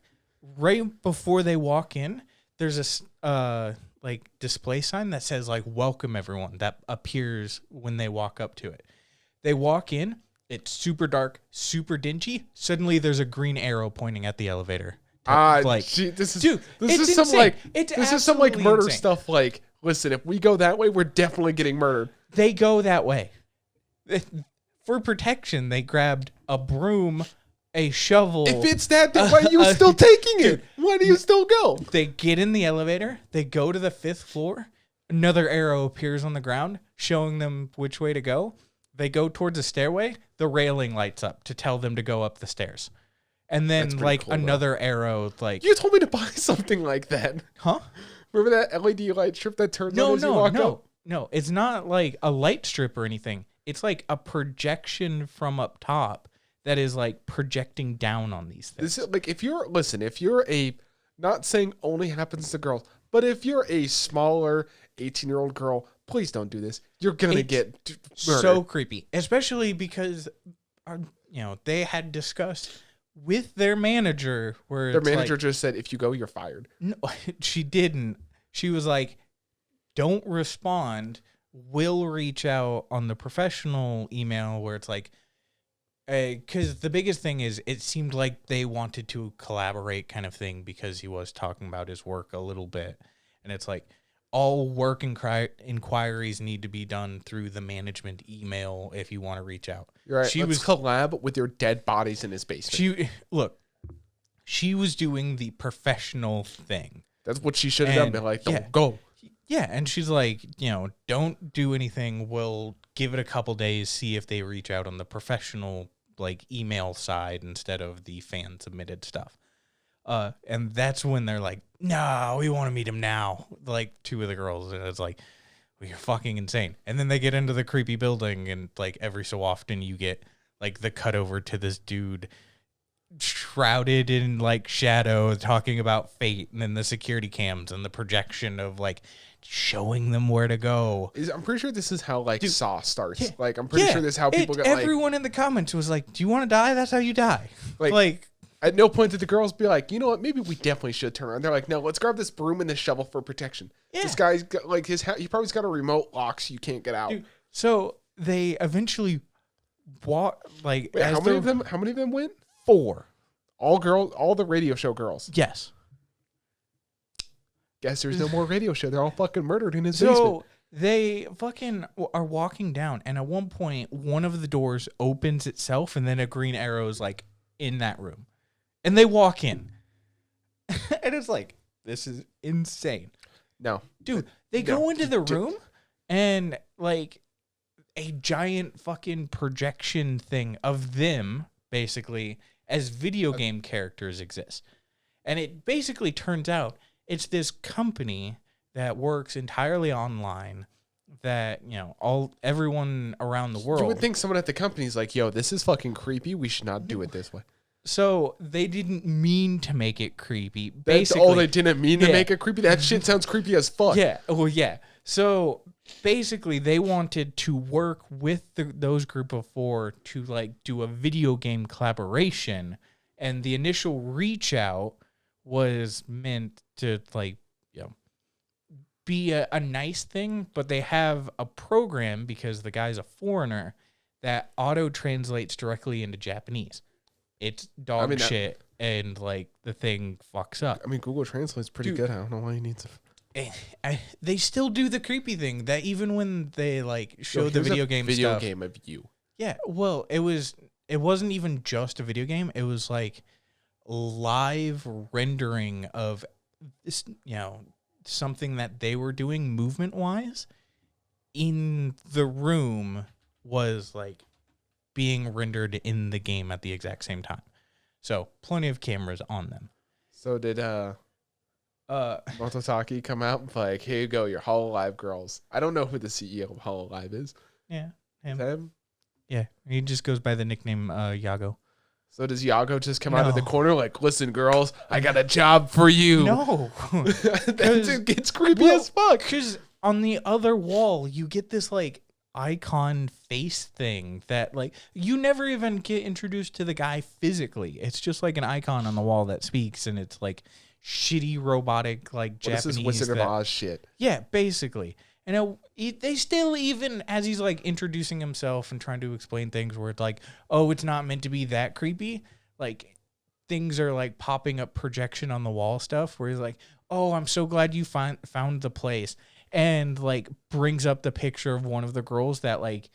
right before they walk in, there's a like display sign that says like welcome everyone that appears when they walk up to it. They walk in, it's super dark, super dingy. Suddenly there's a green arrow pointing at the elevator. This is some like murder stuff. Like, listen, if we go that way, we're definitely getting murdered. They go that way. For protection, they grabbed a broom, a shovel. If it's that, then why are you still taking it? Why do you still go? They get in the elevator. They go to the 5th floor. Another arrow appears on the ground, showing them which way to go. They go towards a stairway. The railing lights up to tell them to go up the stairs. And then, like, cool, another arrow, like... You told me to buy something like that. Huh? Remember that LED light strip that turns on as you walk up? No, it's not like a light strip or anything. It's like a projection from up top that is like projecting down on these things. This is like, if you're a, not saying only happens to girls, but if you're a smaller 18-year-old girl, please don't do this. You're going to get murdered. So creepy, especially because, they had discussed with their manager where their manager just said, if you go, you're fired. No, she didn't. She was like, don't respond. We'll reach out on the professional email where it's like, because the biggest thing is it seemed like they wanted to collaborate kind of thing because he was talking about his work a little bit. And it's like all work inquiries need to be done through the management email if you want to reach out. You're right. Let's collab with your dead bodies in his basement. She was doing the professional thing. That's what she should have done. Been like, don't go. Yeah, and she's like, don't do anything. We'll give it a couple days, see if they reach out on the professional like email side instead of the fan submitted stuff. And that's when they're like, no, we want to meet him now. Like two of the girls, and it's like, well, you're fucking insane. And then they get into the creepy building, and like every so often you get like the cut over to this dude shrouded in like shadow talking about fate, and then the security cams and the projection of like showing them where to go. I'm pretty sure this is how like Saw starts. Yeah, like I'm pretty sure this is how people get everyone in the comments was like, do you want to die? That's how you die. Like At no point did the girls be like, you know what, maybe we definitely should turn around. They're like, no, let's grab this broom and this shovel for protection. Yeah. This guy's got, like, he probably's got a remote lock so you can't get out. Dude, so they eventually walk, like... Wait, how many of them went? 4. All the radio show girls. Yes. Guess there's no more radio show. They're all fucking murdered in his basement. They fucking are walking down, and at one point, one of the doors opens itself, and then a green arrow is, like, in that room. And they walk in. And it's like, this is insane. No. Dude, they go into the room, and, like, a giant fucking projection thing of them, basically, as video game characters exist. And it basically turns out it's this company that works entirely online that, you know, everyone around the world. You would think someone at the company's like, yo, this is fucking creepy. We should not do it this way. So they didn't mean to make it creepy. Basically, they didn't mean to make it creepy. That shit sounds creepy as fuck. Yeah. Well, yeah. So basically, they wanted to work with those group of 4 to like do a video game collaboration, and the initial reach out was meant to like, you know, be a nice thing, but they have a program because the guy's a foreigner that auto translates directly into Japanese. It's dog shit, and like the thing fucks up. I mean, Google Translate's pretty good. I don't know why you need to. They still do the creepy thing that even when they like show the video game of you. Yeah, well, it wasn't even just a video game. It was like live rendering of this, you know, something that they were doing movement wise in the room was like being rendered in the game at the exact same time. So plenty of cameras on them. So did Mototaki come out and like, here you go, your Hololive girls. I don't know who the CEO of Hololive is. Yeah, him. Is that him? Yeah, he just goes by the nickname Yago. So does Yago just come out of the corner like, listen, girls, I got a job for you? No. It's creepy as fuck. Because on the other wall, you get this like icon face thing that like you never even get introduced to the guy physically. It's just like an icon on the wall that speaks, and it's like shitty robotic like Japanese. This is Wizard of Oz shit. Yeah, basically. And they still, even as he's like introducing himself and trying to explain things where it's like, oh, it's not meant to be that creepy. Like things are like popping up projection on the wall stuff where he's like, oh, I'm so glad you found the place. And like brings up the picture of one of the girls that like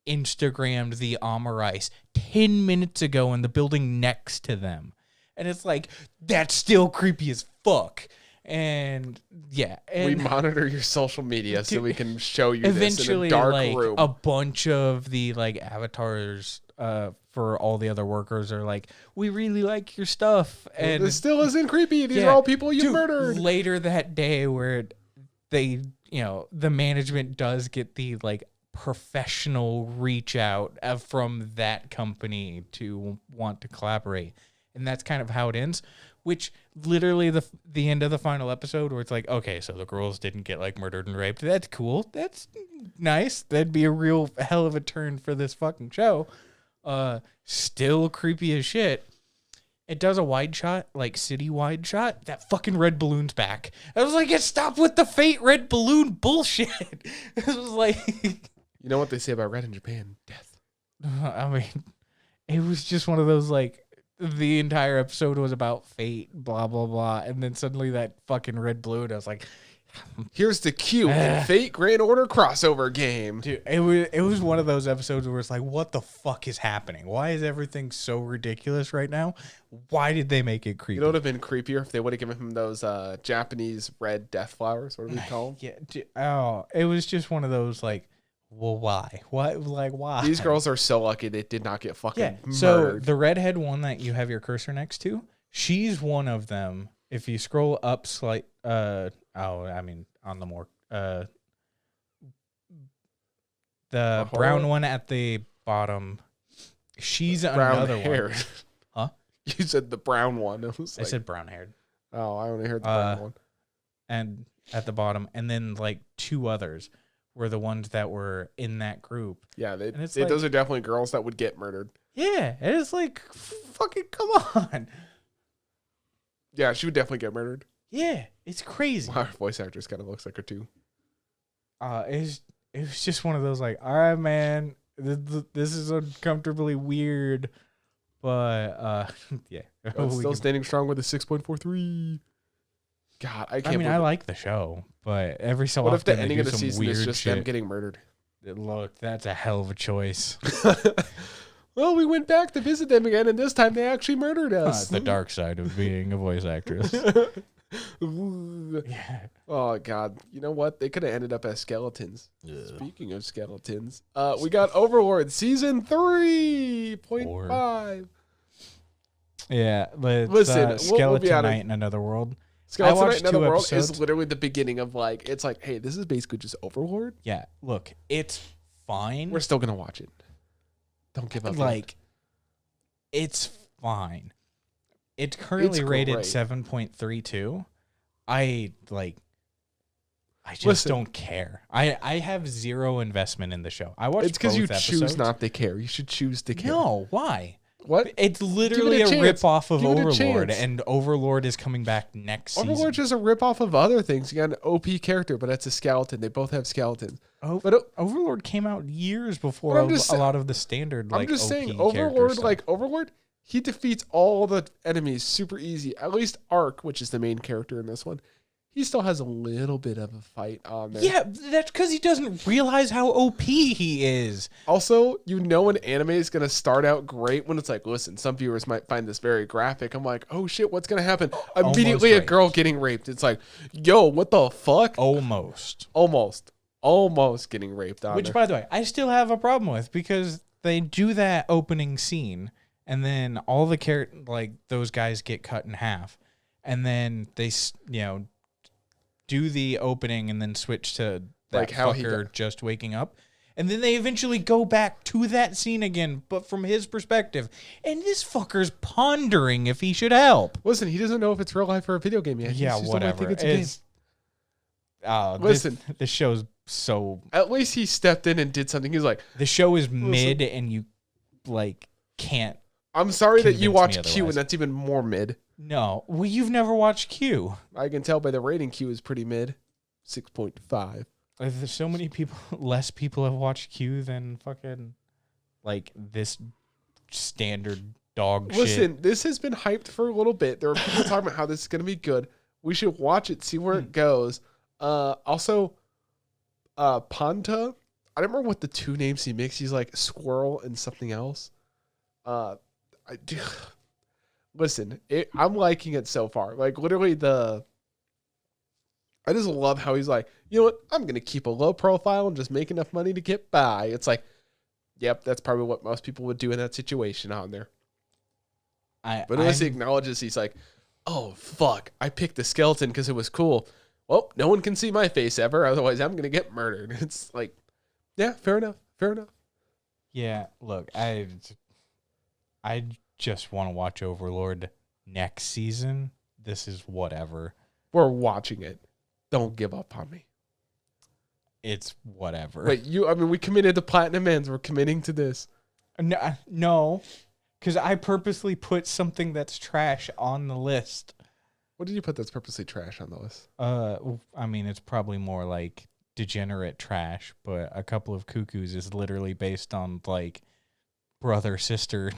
Instagrammed the Amarice 10 minutes ago in the building next to them. And it's like, that's still creepy as fuck. And yeah, and we monitor your social media so we can show you eventually this in a dark like room. A bunch of the like avatars for all the other workers are like, we really like your stuff. And this still isn't creepy. These are all people you murdered. Later that day where they, you know, the management does get the like professional reach out from that company to want to collaborate. And that's kind of how it ends, which literally the end of the final episode where it's like, okay, so the girls didn't get like murdered and raped. That's cool. That's nice. That'd be a real hell of a turn for this fucking show. Still creepy as shit. It does a wide shot, like city wide shot. That fucking red balloon's back. I was like, stop with the fake red balloon bullshit. It was like, you know what they say about red in Japan? Death. I mean, it was just one of those like, the entire episode was about fate, blah, blah, blah. And then suddenly that fucking red balloon, I was like, here's the cue in Fate Grand Order crossover game. Dude, it was one of those episodes where it's like, what the fuck is happening? Why is everything so ridiculous right now? Why did they make it creepy? You know what would have been creepier if they would have given him those Japanese red death flowers? What do we call them? Yeah. It was just one of those like, well, why? What? Like, why? These girls are so lucky they did not get fucking murdered. So the redhead one that you have your cursor next to, she's one of them. If you scroll up on the more the brown one at the bottom, she's another one. Huh? You said the brown one. I said brown haired. Oh, I only heard the brown one. And at the bottom, and then like 2 others were the ones that were in that group. Yeah, those are definitely girls that would get murdered. Yeah, and it's like, fucking come on. Yeah, she would definitely get murdered. Yeah, it's crazy. Our voice actress kind of looks like her too. It was just one of those like, all right, man, this is uncomfortably weird, but yeah. Still standing strong with a 6.43. God, I can't. I like the show, but every so what often if the they ending do of the some season weird is just shit. them getting murdered? Look, that's a hell of a choice. Well, we went back to visit them again, and this time they actually murdered us. The dark side of being a voice actress. Yeah. Oh God! You know what? They could have ended up as skeletons. Yeah. Speaking of skeletons, we got Overlord season 3.5. Yeah, listen. Skeleton Night in Another World. Skeleton Night in Another World is literally the beginning of like it's like, hey, this is basically just Overlord. Yeah, look, it's fine. We're still gonna watch it. Don't give up. Like, it's fine. It's currently rated 7.32. I just don't care. I have zero investment in the show. I watched. It's because you choose not to care. You should choose to care. No, why? What? It's literally a rip-off of Overlord, and Overlord is coming back next season. Overlord's just a rip-off of other things. You got an OP character, but it's a skeleton. They both have skeletons. But Overlord came out years before a lot of the standard like OP saying, Overlord, he defeats all the enemies super easy. At least Ark, which is the main character in this one, he still has a little bit of a fight on there. Yeah, that's because he doesn't realize how OP he is. Also, an anime is going to start out great when it's like, listen, some viewers might find this very graphic. I'm like, oh shit, what's going to happen? Immediately a girl getting raped. It's like, yo, what the fuck? Almost getting raped on Which, there. By the way, I still have a problem with because they do that opening scene and then all the those guys get cut in half and then they, do the opening and then switch to that fucker just waking up. And then they eventually go back to that scene again, but from his perspective. And this fucker's pondering if he should help. Listen, he doesn't know if it's real life or a video game yet. Yeah, whatever. Think it's a game. Listen, this show's so... At least he stepped in and did something. He's like... The show is mid and you, can't... I'm sorry that you watch Q and that's even more mid. No. Well, you've never watched Q. I can tell by the rating. Q is pretty mid. 6.5. There's so many people, less people have watched Q than fucking, this standard dog shit. Listen, this has been hyped for a little bit. There are people talking about how this is going to be good. We should watch it, see where it goes. Also, Panta. I don't remember what the two names he makes. He's like Squirrel and something else. I do. Listen, I'm liking it so far. Literally I just love how he's like, you know what? I'm going to keep a low profile and just make enough money to get by. It's like, yep, that's probably what most people would do in that situation on there. But unless he acknowledges, he's like, oh, fuck, I picked the skeleton because it was cool. Well, no one can see my face ever. Otherwise, I'm going to get murdered. It's like, yeah, fair enough. Yeah, look, I just want to watch Overlord next season. This is whatever. We're watching it. Don't give up on me. It's whatever. Wait, we committed to Platinum Ends. We're committing to this. No, because I purposely put something that's trash on the list. What did you put that's purposely trash on the list? It's probably more like degenerate trash, but A Couple of Cuckoos is literally based on brother sister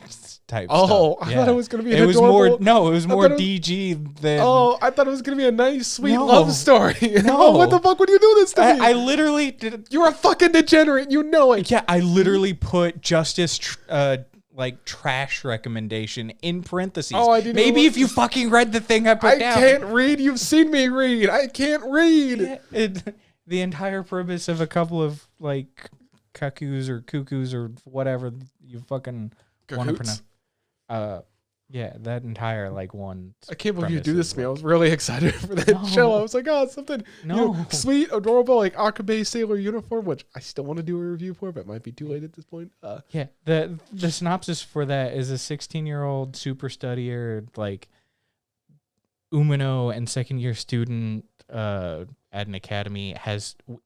type stuff. Oh, I thought it was going to be it was more DG than... Oh, I thought it was going to be a nice, sweet love story. No. What the fuck would you do this to me? I literally... You're a fucking degenerate. You know it. Yeah, I literally put Justus... trash recommendation in parentheses. Oh, I didn't. Maybe if you fucking read the thing I put down. I can't read. You've seen me read. I can't read. Yeah, the entire purpose of A Couple of cuckoos or whatever you fucking want to pronounce. Yeah, that entire one. I can't believe you do this to me. I was really excited for that show. I was like, oh, something sweet, adorable, Akabe Sailor uniform, which I still want to do a review for, but it might be too late at this point. Yeah, the synopsis for that is a 16-year-old super studier, Umino and second-year student at an academy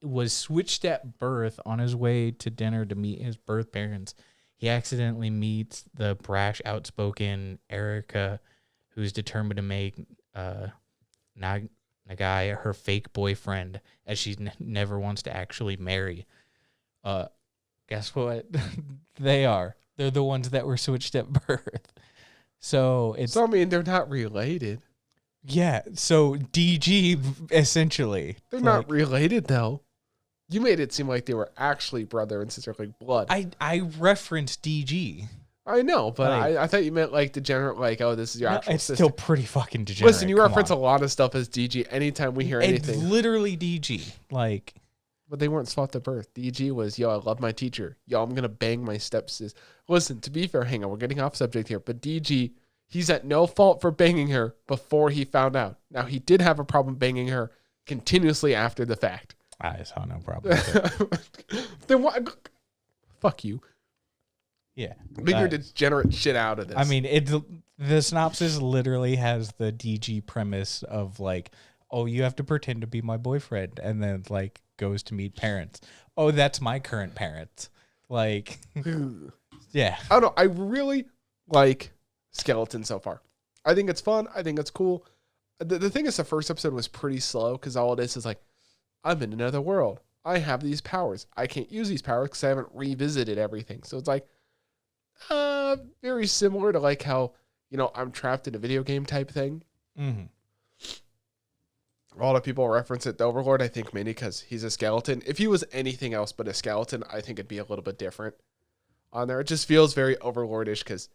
was switched at birth on his way to dinner to meet his birth parents. He accidentally meets the brash, outspoken Erica, who's determined to make Nagai, her fake boyfriend, as she never wants to actually marry. Guess what? They are. They're the ones that were switched at birth. So it's. So I mean, they're not related. Yeah. So DG essentially. They're not related though. You made it seem like they were actually brother and sister, like blood. I referenced DG. I know, but Like, I thought you meant like degenerate, like, oh, this is your actual it's sister. still pretty fucking degenerate. Listen, you reference a lot of stuff as DG anytime we hear anything. It's literally DG. Like, but they weren't swapped at birth. DG was, yo, I love my teacher. Yo, I'm going to bang my stepsis. Listen, to be fair, hang on, we're getting off subject here, but DG, he's at no fault for banging her before he found out. Now, he did have a problem banging her continuously after the fact. I saw no problem with it. Then what? Fuck you. Yeah. Figure degenerate shit out of this. I mean, the synopsis literally has the DG premise of like, oh, you have to pretend to be my boyfriend, and then like goes to meet parents. Oh, that's my current parents. Like, yeah. I don't know. I really like Skeleton so far. I think it's fun. I think it's cool. The thing is, the first episode was pretty slow because all it is like, I'm in another world. I have these powers. I can't use these powers because I haven't revisited everything. So it's like, very similar to like how, you know, I'm trapped in a video game type thing. Mm-hmm. A lot of people reference it to Overlord, I think mainly because he's a skeleton. If he was anything else but a skeleton, I think it'd be a little bit different on there. It just feels very Overlordish because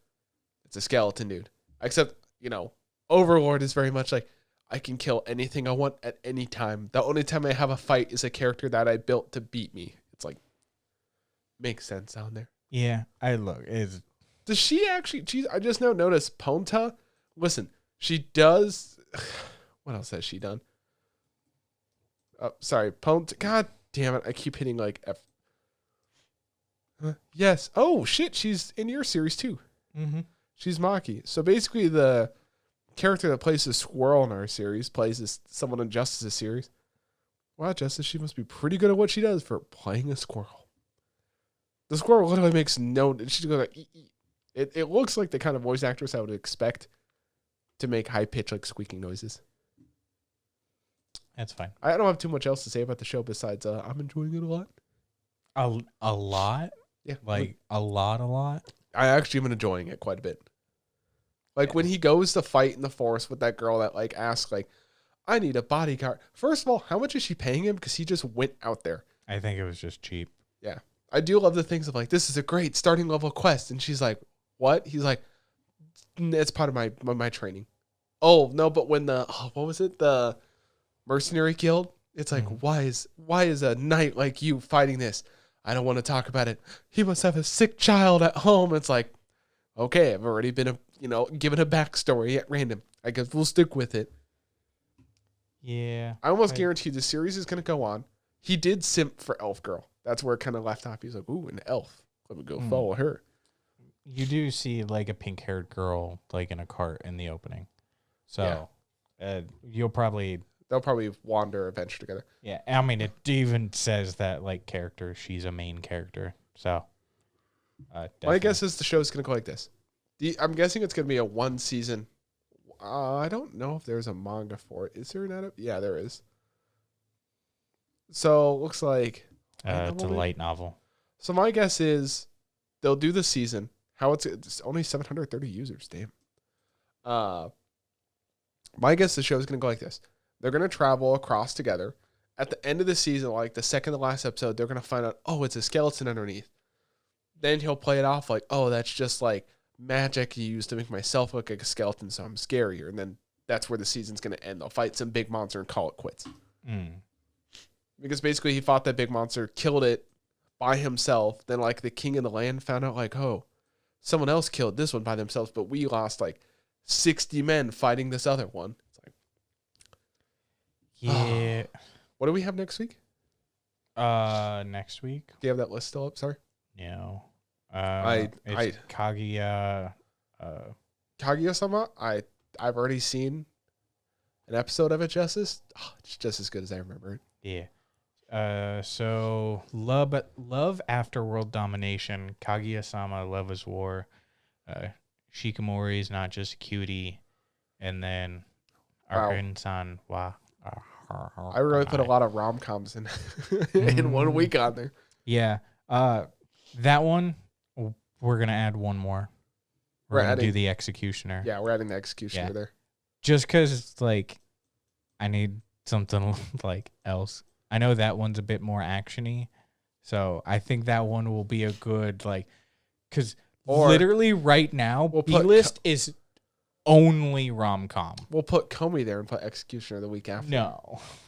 it's a skeleton dude. Except, you know, Overlord is very much like, I can kill anything I want at any time. The only time I have a fight is a character that I built to beat me. It's like, makes sense on there. Yeah, does she actually, I just now noticed Ponta, listen, she does, what else has she done? Oh, sorry, Ponta, god damn it, I keep hitting like F. Yes, oh shit, she's in your series too. Mm-hmm. She's Maki. So basically the character that plays the squirrel in our series plays someone in Justus' series. Wow, Justus, she must be pretty good at what she does for playing a squirrel. The squirrel literally makes no... She's going like... It looks like the kind of voice actress I would expect to make high-pitched, like, squeaking noises. That's fine. I don't have too much else to say about the show besides I'm enjoying it a lot. A lot? Yeah. Like, a lot? I actually am enjoying it quite a bit. Like, when he goes to fight in the forest with that girl that, like, asks, like, I need a bodyguard. First of all, how much is she paying him? Because he just went out there. I think it was just cheap. Yeah. I do love the things of, like, this is a great starting level quest. And she's like, what? He's like, it's part of my training. Oh, no, but when what was it? The mercenary guild? It's like, why is a knight like you fighting this? I don't want to talk about it. He must have a sick child at home. It's like, okay, I've already been given a backstory at random. I guess we'll stick with it. Yeah. I almost guarantee the series is going to go on. He did simp for Elf Girl. That's where it kind of left off. He's like, ooh, an elf. Let me go follow her. You do see like a pink-haired girl like in a cart in the opening. So they'll probably wander adventure together. Yeah, I mean, it even says that like character, she's a main character. So my guess is the show's going to go like this. I'm guessing it's going to be a one season. I don't know if there's a manga for it. Is there an adaptation? Yeah, there is. So it looks like it's a light novel. So my guess is they'll do the season. It's only 730 users. Damn. My guess the show is going to go like this. They're going to travel across together. At the end of the season, like the second to last episode, they're going to find out, oh, it's a skeleton underneath. Then he'll play it off like, oh, that's just like magic you used to make myself look like a skeleton, so I'm scarier. And then that's where the season's going to end. They'll fight some big monster and call it quits. Because basically he fought that big monster, killed it by himself. Then like the king of the land found out like, oh, someone else killed this one by themselves, but we lost like 60 men fighting this other one. It's like, yeah. What do we have next week? Next week? Do you have that list still up? Sorry. No. It's Kaguya. Kaguya-sama. I've already seen an episode of it, Justice. Oh, it's just as good as I remember it. Yeah. So Love After World Domination, Kaguya-sama, Love is War, Shikamori's Not Just a Cutie, and then Arkansas. Wow. I really put a lot of rom-coms in in 1 week on there. Yeah. That one, we're going to add one more. We're going to do the Executioner. Yeah, we're adding the Executioner there. Just because it's like, I need something like else. I know that one's a bit more action-y. So I think that one will be a good, like, because literally right now, B-List is only rom-com. We'll put Comey there and put Executioner the week after.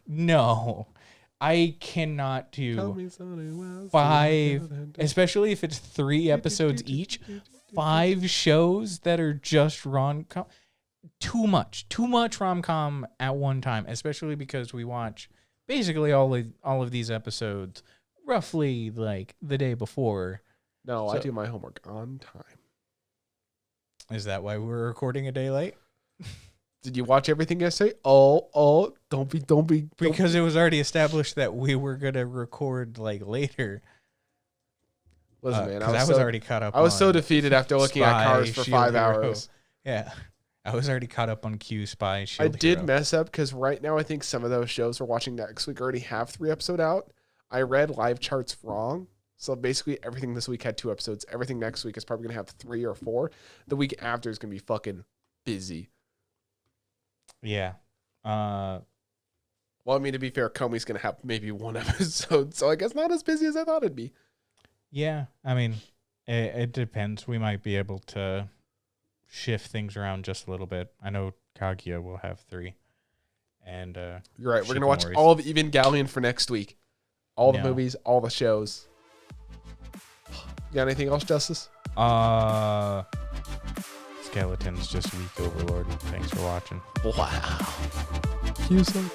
No. I cannot do 5, especially if it's 3 episodes each, 5 shows that are just rom-com. Too much rom-com at one time, especially because we watch basically all of these episodes roughly like the day before. No, I do my homework on time. Is that why we're recording a day late? Did you watch everything yesterday? Oh, don't be. Because it was already established that we were going to record like later. Listen, man, I was already caught up. I was so defeated after looking at Cars for 5 hours. Yeah. I was already caught up on Q, Spy, Shield I did Hero. mess up because right now I think some of those shows we're watching next week already have 3 episodes out. I read live charts wrong. So basically everything this week had 2 episodes. Everything next week is probably going to have 3 or 4. The week after is going to be fucking busy. Yeah. Well, I mean, to be fair, Comey's going to have maybe 1 episode. So I guess not as busy as I thought it'd be. Yeah. I mean, it depends. We might be able to shift things around just a little bit. I know Kaguya will have 3. And you're right. We're going to watch all of Evangelion for next week. All the movies, all the shows. You got anything else, Justice? Skeletons just weak overlord. Thanks for watching. Wow. You suck.